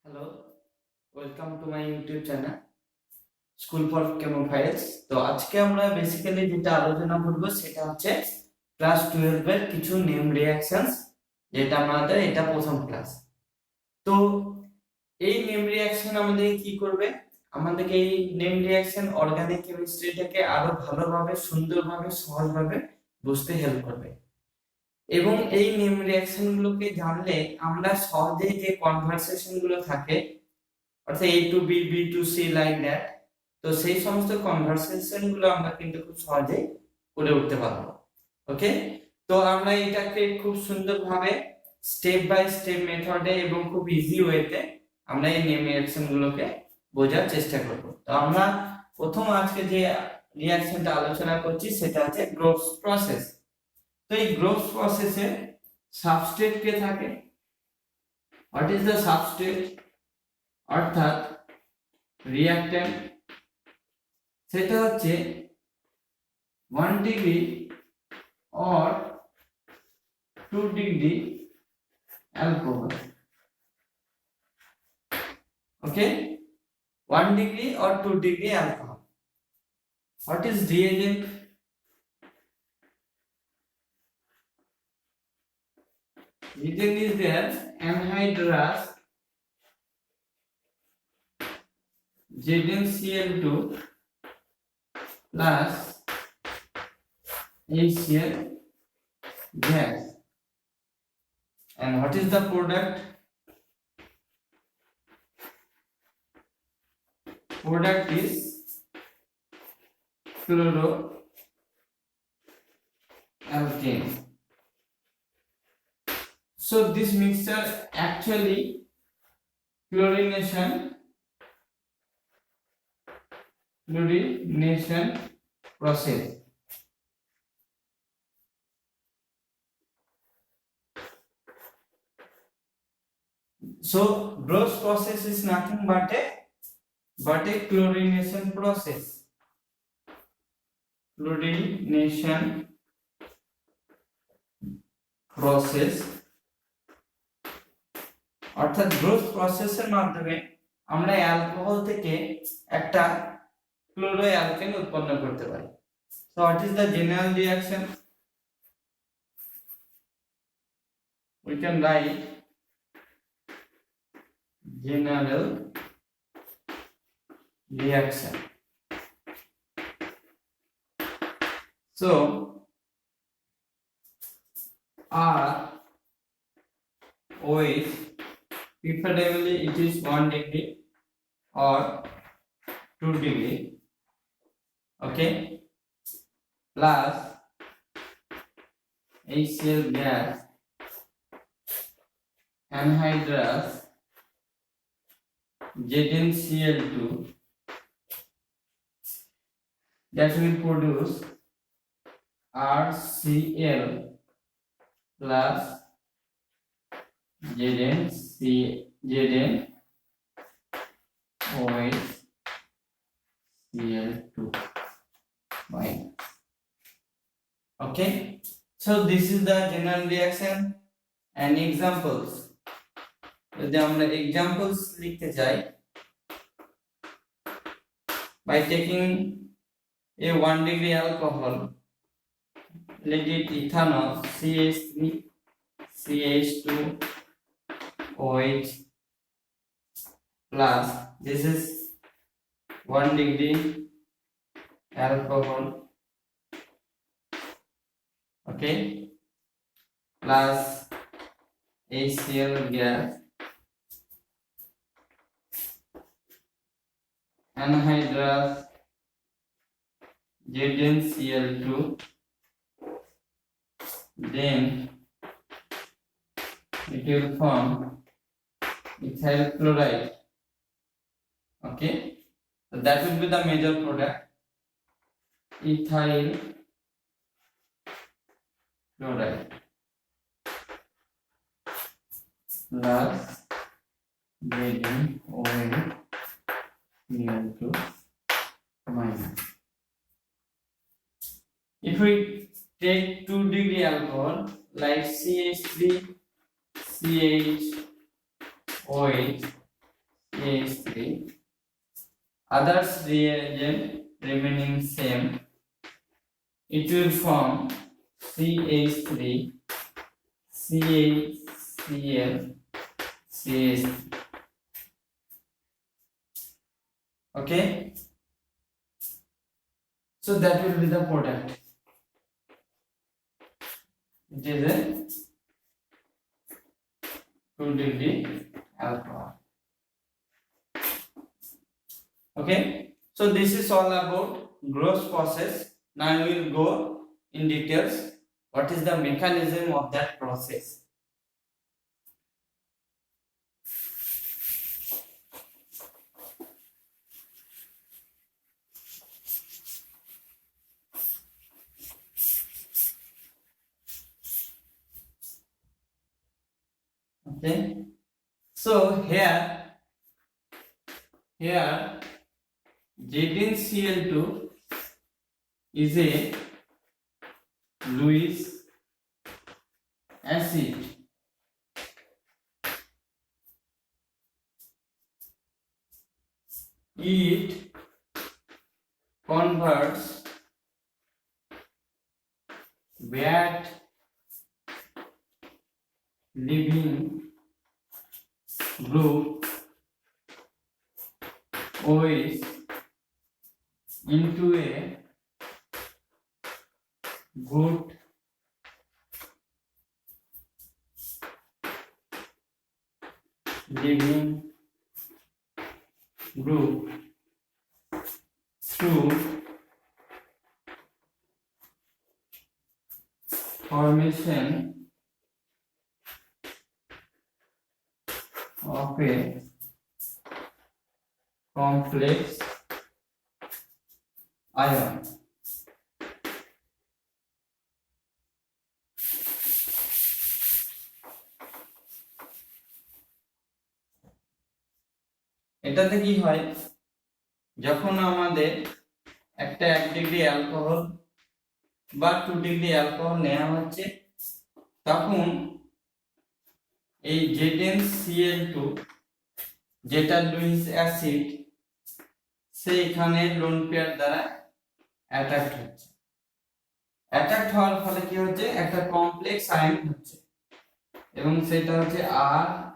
Hello, welcome to my YouTube channel school for chemophiles. তো আজকে আমরা বেসিক্যালি যেটা আলোচনা করব সেটা হচ্ছে ক্লাস 12 এর কিছু নেম রিঅ্যাকশনস, যেটা আমাদের এটা প্রথম ক্লাস। তো এই নেম রিঅ্যাকশন আমাদের কি করবে, আমাদেরকে এই নেম রিঅ্যাকশন অর্গানিক কেমিস্ট্রিটাকে আরো ভালোভাবে, সুন্দরভাবে, সহজভাবে বুঝতে হেল্প করবে। এবং এই নেম রিঅ্যাকশন গুলোকে জানলে আমরা সহজেই যে কনভারসেশন গুলো থাকে, অর্থাৎ A to B, B to C like that, তো সেই সমস্ত কনভারসেশন গুলো আমরা কিন্তু খুব সহজেই করে উঠতে পারবো। ওকে, তো আমরা এটাকে খুব সুন্দরভাবে স্টেপ বাই স্টেপ মেথডে এবং খুব ইজি ওয়েতে আমরা এই নেম রিঅ্যাকশন গুলোকে বোঝার চেষ্টা করব। তো আমরা প্রথম আজকে যে রিঅ্যাকশনটা আলোচনা করছি সেটা হচ্ছে গ্রোথ প্রসেস। তো এই গ্রোথ প্রসেসে সাবস্ট্রেট কে থাকে, হোয়াট ইজ দ্য সাবস্ট্রেট, অর্থাৎ রিঅ্যাকট্যান্ট, সেটা হচ্ছে 1 degree or 2 degree alcohol. Okay, 1 degree or 2 degree alcohol. What is reagent? Reagent is there anhydrous ZnCl2 plus HCl gas. And what is the product? Product is chloroalkane. So this mixture actually chlorination process. So Gross process is nothing but a chlorination process. Chlorination process অর্থাৎ growth প্রসেসের মাধ্যমে আমরা alcohol থেকে একটা ক্লোরোঅ্যালকেন উৎপন্ন করতে পারি। So what is the general reaction? We can write general reaction. So R with preferably it is 1 degree or 2 degree, okay, plus HCl gas, anhydrous ZnCl2, that will produce RCl plus ZnOH Cl2 minus. Okay, so this is the general reaction and examples. যদি আমরা examples লিখতে চাই, by taking a 1 degree alcohol, let it ethanol CH3 CH2 OH plus this is 1 degree alcohol, okay, plus HCl gas, anhydrous ZnCl2, then it will form ethyl chloride. Okay, so that will be the major product, ethyl chloride plus ZnOH minus. If we take 2 degree alcohol like CH3 CH OH CH3, others reagent remaining same, it will form CH3, CaCl, CH3. Okay, so that will be the product. It is a 2-degree alcohol. Okay, so this is all about gross process. Now we will go in details what is the mechanism of that process. Okay, so here ZnCl2 is a Lewis acid. It converts bad living group OH into a good living group through formation of a complex ion. এটাতে কি হয়, যখন আমাদের একটা 1 degree alcohol বা 2 degree alcohol নেওয়া হচ্ছে, তখন এই ZnCl2 যেটা লুইস অ্যাসিড সেইখানে লোন পেয়ার দ্বারা অ্যাটাকড হচ্ছে। অ্যাটাকড হওয়ার ফলে কি হচ্ছে, একটা কমপ্লেক্স আয়ন হচ্ছে এবং সেটা হচ্ছে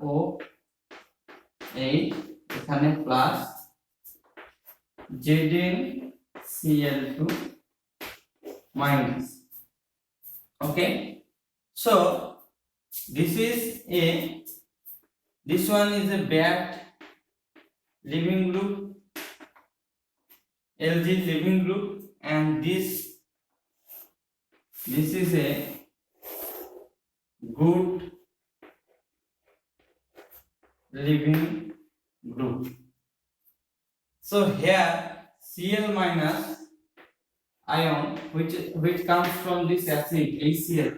RO8 এখানে plus ZnCl2 minus. Okay, so this one is a bad living group, Lg living group, and this is a good living group. So here Cl minus ion which comes from this acid HCl,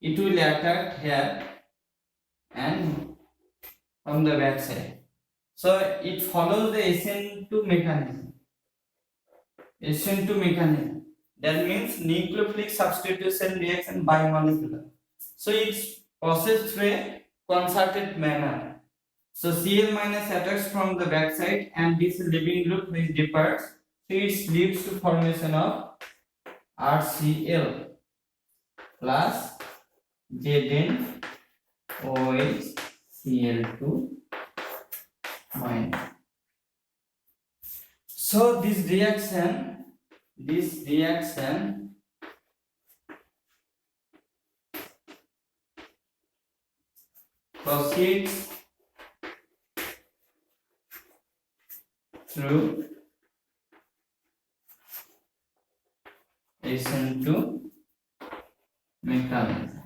it will attack here and from the back side. So it follows the SN2 mechanism. SN2 mechanism, that means nucleophilic substitution reaction bimolecular. So it's processed through a concerted manner. So Cl minus attacks from the backside and this living group which departs, so it leads to formation of RCl plus ZnOH Cl2 minus. So this reaction proceeds through SN2 mechanism.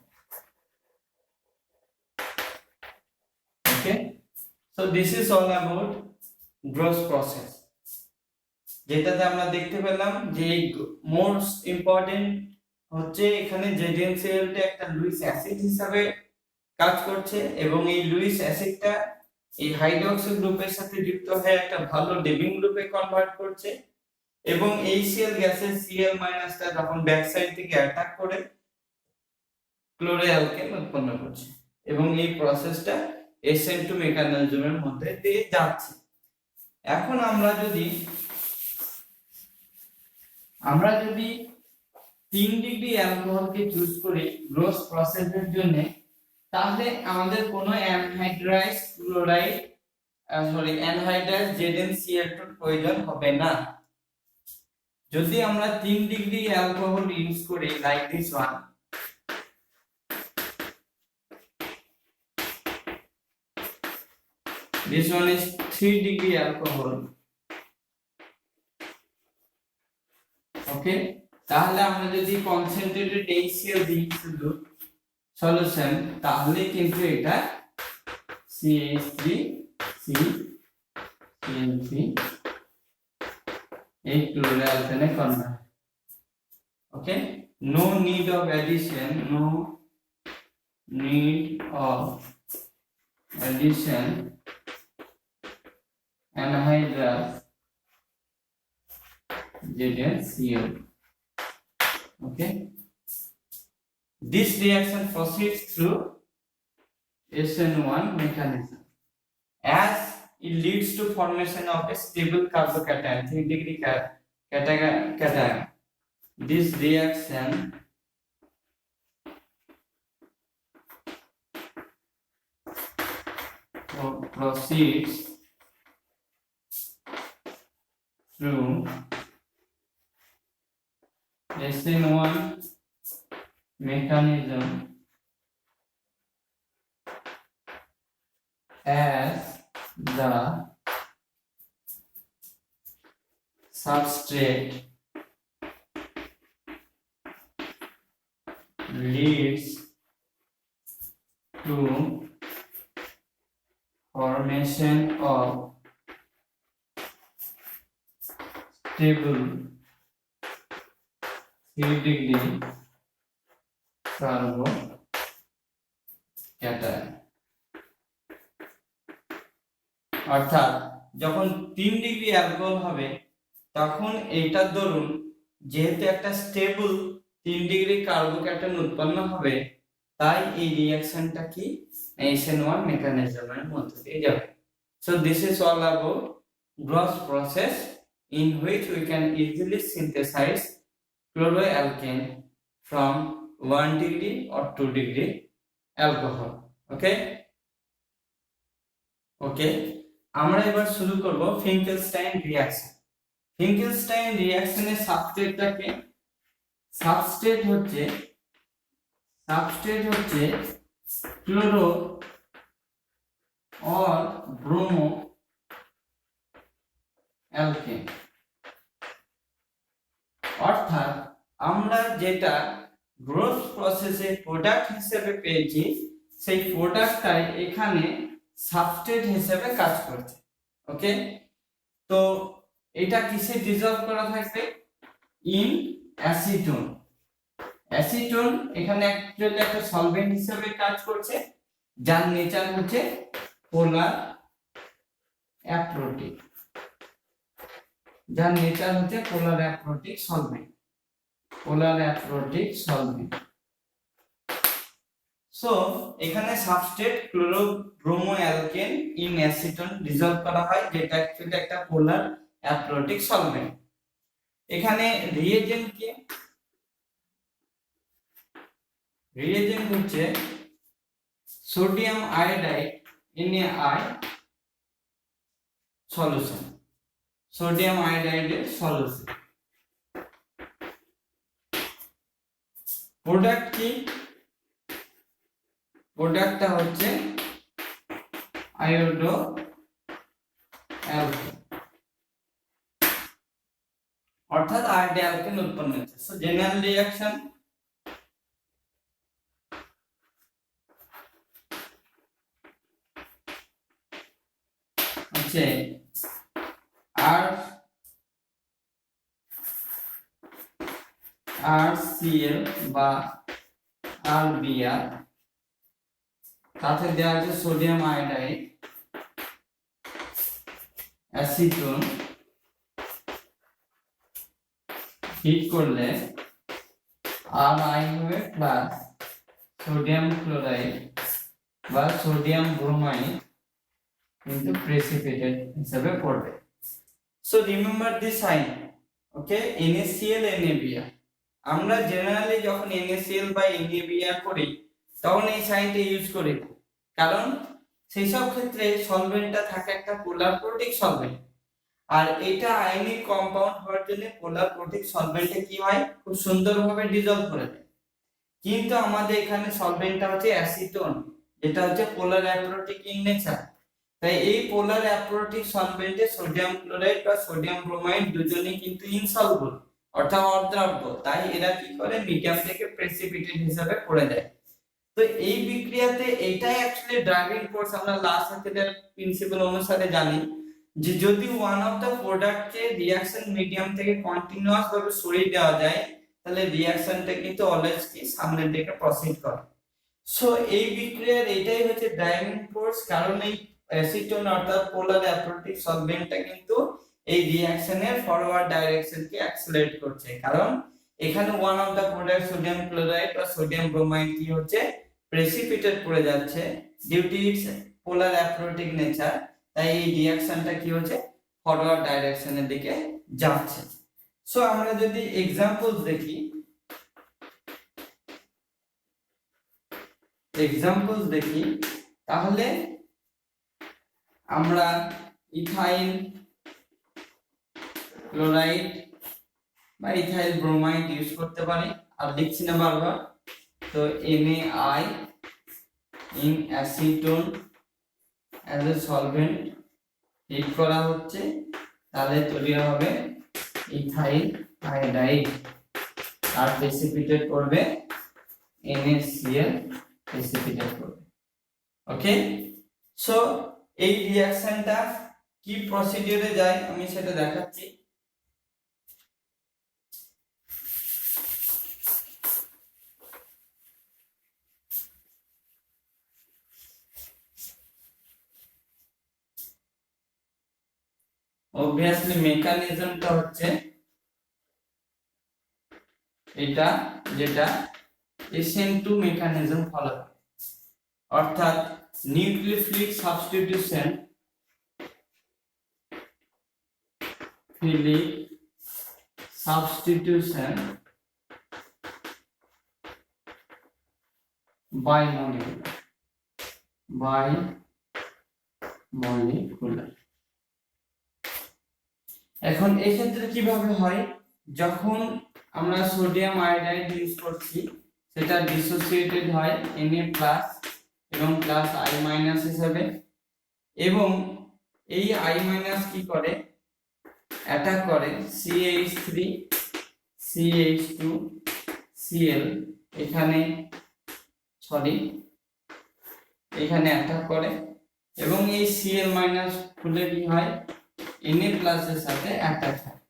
Okay, so this is all about gross process. যেটাতে আমরা দেখতে পেলাম যে most important হচ্ছে এখানে ZnCl একটা Luis acid হিসাবে কাজ করছে এবং এই লুইস অ্যাসিডটা এই হাইড্রক্সি গ্রুপের সাথে যুক্ত হয়ে একটা ভালো লিভিং গ্রুপে কনভার্ট করছে এবং HCl গ্যাসের Cl- টা যখন ব্যাক সাইড থেকে অ্যাটাক করে ক্লোরোঅ্যালকেন উৎপন্ন করছে এবং এই প্রসেসটা SN2 মেকানিজমের মধ্যে দিয়ে যাচ্ছে। এখন আমরা যদি 3 ডিগ্রি অ্যালকোহলকে চুজ করি গ্রোস প্রসেসের জন্য, তাহলে আমাদের কোনো অ্যানহাইড্রাইজ ZnCl2 প্রয়োজন হবে না। যদি আমরা 3 ডিগ্রি অ্যালকোহল ইউজ করি like this one, this one is 3 degree alcohol, okay, তাহলে আমরা যদি কনসেন্ট্রেটেড HCl দিই শুধু সলিউশন, তাহলে কিন্তু এটা CH3CCl3 এই ক্লোরোঅ্যালকেনে convert. Okay, no need of addition anhydrous ZnCl. Okay, this reaction proceeds through SN1 mechanism as it leads to formation of a stable carbocation 3 degree cation. This reaction proceeds through SN1 mechanism as the substrate leads to formation of stable 3 degree carbocation। অর্থাৎ যখন 3 degree alcohol হবে তখন এইটার দরুন যেহেতু একটা stable 3 degree carbocation উৎপন্ন হবে, তাই এই রিঅ্যাকশনটা কি SN1 মেকানিজমের মধ্য দিয়ে যাবে। So this is all about gross process in which we can easily synthesize chloroalkane from 1 degree or 2 degree alcohol. Okay, আমরা এবার শুরু করব ফিঙ্কেলস্টাইন রিঅ্যাকশন। ফিঙ্কেলস্টাইন রিঅ্যাকশনের সাবস্ট্রেটটাকে সাবস্ট্রেট হচ্ছে ক্লোরো or ব্রোমো অ্যালকেন। অর্থাৎ আমরা যেটা গ্রোথ প্রসেসে প্রোডাক্ট হিসেবে পেয়েছি সেই প্রোডাক্টটাই এখানে সাবস্ট্রেট হিসেবে কাজ করছে। ওকে, তো এটা কিসে ডিসলভ করা থাকবে? In acetone. অ্যাসিটোন এখানে অ্যাকচুয়ালি একটা সলভেন্ট হিসেবে কাজ করছে, যার নেচার হচ্ছে পোলার অ্যাপ্রোটিক। সলভেন্ট। সো এখানে substrate chlorobromoalkane in acetone dissolve করা হয়, যেটা অ্যাকচুয়ালি একটা পোলার অ্যাপ্রোটিক সলভেন্ট। এখানে রিএজেন্ট কি? রিএজেন্ট হচ্ছে sodium iodide NaI solution, sodium আয়োডাইডের সলিউশন। প্রোডাক্ট কি? প্রোডাক্টটা হচ্ছে আয়োডো অ্যালকেন, অর্থাৎ আয়োডো অ্যালকেন উৎপন্ন হচ্ছে। সো জেনারেল রিঅ্যাকশন হচ্ছে RCl বা RBr, সাথে দেওয়া আছে সোডিয়াম আয়োডাইড, অ্যাসিটোন, হিট করলে Ri হবে প্লাস সোডিয়াম ক্লোরাইড বা সোডিয়াম ব্রোমাইড কিন্তু প্রেসিপিটেট হিসেবে পড়বে। সো রিমেম্বার দি সাইন, ওকে, NaCl NaBr। আমরা জেনারেলি যখন NaCl বা NaBr করি তখন এই সাইনটা ইউজ করি না, কারণ সেই সব ক্ষেত্রে সলভেন্টটা থাকে একটা পোলার প্রোটিক সলভেন্ট, আর এটা আয়নিক কম্পাউন্ড হওয়ার জন্য পোলার প্রোটিক সলভেন্টে কি হয়, খুব সুন্দরভাবে ডিসলভ করে দেয়। কিন্তু আমাদের এখানে সলভেন্টটা হচ্ছে অ্যাসিটোন, যেটা হচ্ছে পোলার অ্যাপ্রোটিক ইন নেচার। তাই এই পোলার অ্যাপ্রোটিক সলভেন্টে সোডিয়াম ক্লোরাইড বা সোডিয়াম ব্রোমাইড দুজনেই কিন্তু ইনসলভেবল, অর্থাৎ অদ্রাব্য। তাই এরা কি করে, মিডিয়াম থেকে প্রেসিপিটেট হিসেবে পড়ে যায়। তো এই বিক্রিয়াতে এটাই অ্যাকচুয়ালি ড্রাইভিং ফোর্স। আমরা লাস্ট চ্যাপ্টারের প্রিন্সিপাল অনুসারে জানি যে যদি ওয়ান অফ দ্য প্রোডাক্টকে রিঅ্যাকশন মিডিয়াম থেকে কন্টিনিউয়াস ভাবে সরিয়ে দেওয়া যায়, তাহলে রিঅ্যাকশনটা কিন্তু অলওয়েজ কি সামনের দিকে প্রসিড করে। সো এই বিক্রিয়ার এটাই হচ্ছে ড্রাইভিং ফোর্স, কারণ এই অ্যাসিটোন অর্থাৎ পোলার অ্যাপ্রোটিক সলভেন্টটা কিন্তু এই রিঅ্যাকশনের ফরওয়ার্ড ডাইরেকশনকে অ্যাক্সেলারেট করছে, কারণ এখানে one of the product sodium chloride বা সোডিয়াম ব্রোমাইড কি হচ্ছে, প্রেসিপিটেট পড়ে যাচ্ছে due to its polar aprotic nature. তাই এই রিঅ্যাকশনটা কি হচ্ছে, ফরওয়ার্ড ডাইরেকশনের দিকে যাচ্ছে। সো আমরা যদি এক্সাম্পলস দেখি তাহলে আমরা ইথাইল ক্লোরাইড বা ইথাইল ব্রোমাইড ইউজ করতে পারি, আর লিখছি না বারবার। তো NaI in acetone as a solvent heat করা হচ্ছে, তাহলে তৈরি হবে ইথাইল আয়োডাইড, আর প্রেসিপিটেট করবে NaCl প্রেসিপিটেট করবে। ওকে, সো এই রিঅ্যাকশনটা কি প্রসিডিউরে যায় আমি সেটা দেখাচ্ছি। obviously মেকানিজমটা হচ্ছে এটা, যেটা SN2 মেকানিজম ফলো করে, অর্থাৎ নিউক্লিওফিলিক সাবস্টিটিউশন বাই মলিকুলার। এখন এই ক্ষেত্রে কিভাবে হয়, যখন আমরা সোডিয়াম আয়োডাইড ইউজ করছি সেটা ডিসোসিয়েটেড হয় Na+ এবং প্লাস I- হিসেবে, এবং এই I- কি করে, অ্যাটাক করে CH3 CH2 Cl, এখানে অ্যাটাক করে, এবং এই Cl- খুলে কি হয়, Na+ এর সাথে অ্যাটাক হয়।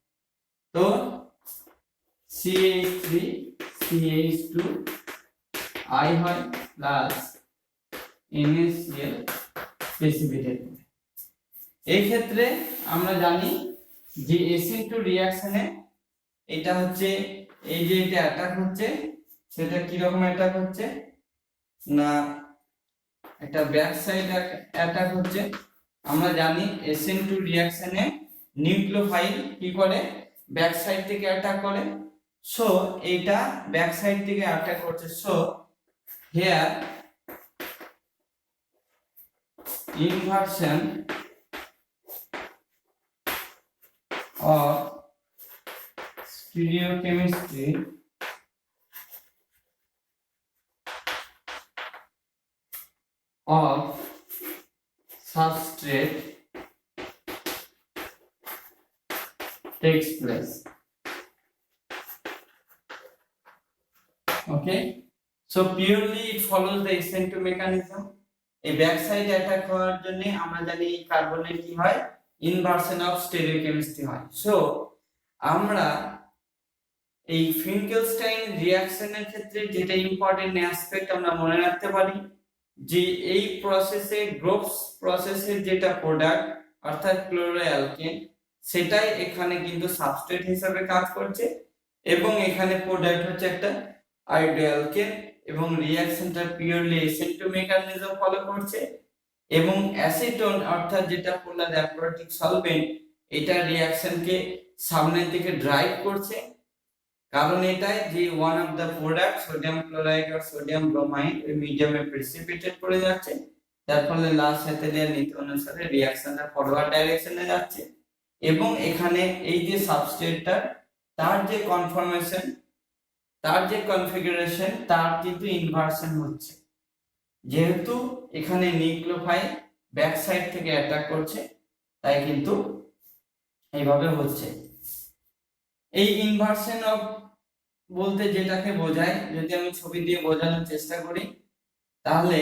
তো CH3 CH2 I হয় প্লাস NaCl প্রেসিপিটেট। এই ক্ষেত্রে আমরা জানি যে SN2 রিঅ্যাকশনে এটা হচ্ছে, এই যে এটা অ্যাটাক হচ্ছে, সেটা কি রকম অ্যাটাক হচ্ছে না, একটা ব্যাক সাইড অ্যাটাক হচ্ছে। আমরা জানি SN2 রিঅ্যাকশনে নিউক্লিওফাইল কি করে, ব্যাক সাইড থেকে অ্যাটাক করে। সো এটা ব্যাক সাইড থেকে অ্যাটাক করছে। So here inversion of stereochemistry of substrate takes place. Okay, so purely it follows the SN2 mechanism. এই ব্যাক সাইড অ্যাটাক হওয়ার জন্য আমরা জানি কার্বনের কি হয়, ইনভার্সন অফ স্টেরিওকেমিস্ট্রি হয়। সো আমরা এই ফিঙ্কেলস্টাইন রিঅ্যাকশনের ক্ষেত্রে যেটা ইম্পর্টেন্ট অ্যাসপেক্ট আমরা মনে রাখতে পারি, যে এই প্রসেসে গ্রোভস প্রসেসের যেটা প্রোডাক্ট অর্থাৎ ক্লোরোঅ্যালকেন, সেটাই এখানে কিন্তু সাবস্ট্রেট হিসেবে কাজ করছে, এবং এখানে প্রোডাক্ট হচ্ছে একটা আয়োডোঅ্যালকেন, এবং রিঅ্যাকশনটা পিওরলি অ্যাসিন্টো মেকানিজম ফলো করছে এবং অ্যাসিটোন অর্থাৎ যেটা পোলার অ্যাপ্রোটিক সলভেন্ট এটা রিঅ্যাকশনকে সামনের দিকে ড্রাইভ করছে, কারণ এটাই যে one of the product sodium chloride আর সোডিয়াম ব্রোমাইড ওই মিডিয়ামে প্রেসিপিটেট করে যাচ্ছে, যার ফলে লাল সাথে দেওয়ার নীতি অনুসারে রিঅ্যাকশনটা ফরওয়ার্ড ডাইরেকশনে যাচ্ছে এবং এখানে এই যে সাবস্ট্রেটটা তার যে কনফর্মেশন, তার যে কনফিগারেশন তার কিন্তু ইনভার্সন হচ্ছে, যেহেতু এখানে নিউক্লিওফাইল ব্যাক সাইড থেকে অ্যাটাক করছে তাই কিন্তু এইভাবে হচ্ছে। এই ইনভার্সন অফ বলতে যেটাকে বোঝায়, যদি আমি ছবি দিয়ে বোঝানোর চেষ্টা করি তাহলে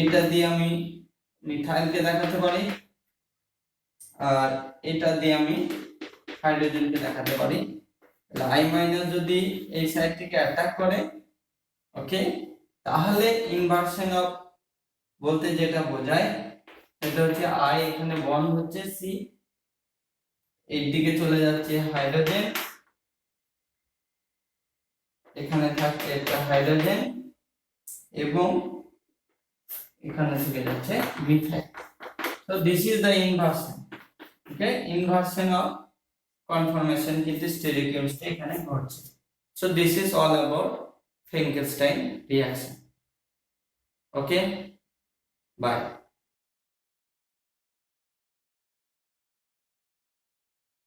এটা দিয়ে আমি মিথাইলকে দেখাতে পারি আর এটা দিয়ে আমি হাইড্রোজেনকে দেখাতে পারি। I মাইনাস যদি এই সাইড থেকে অ্যাটাক করে, ওকে, তাহলে ইনভার্সন অফ বলতে যেটা বোঝায় এটা হচ্ছে I এখানে বন্ড হচ্ছে C, এর দিকে চলে যাচ্ছে হাইড্রোজেন, এখানে থাকছে একটা হাইড্রোজেন এবং এখানে থেকে যাচ্ছে methyl. So this is the inversion, okay, inversion of conformation কিন্তু স্টেরিওকেমিস্ট্রি এখানে ঘটছে। So this is all about Finkelstein reaction. Okay, bye.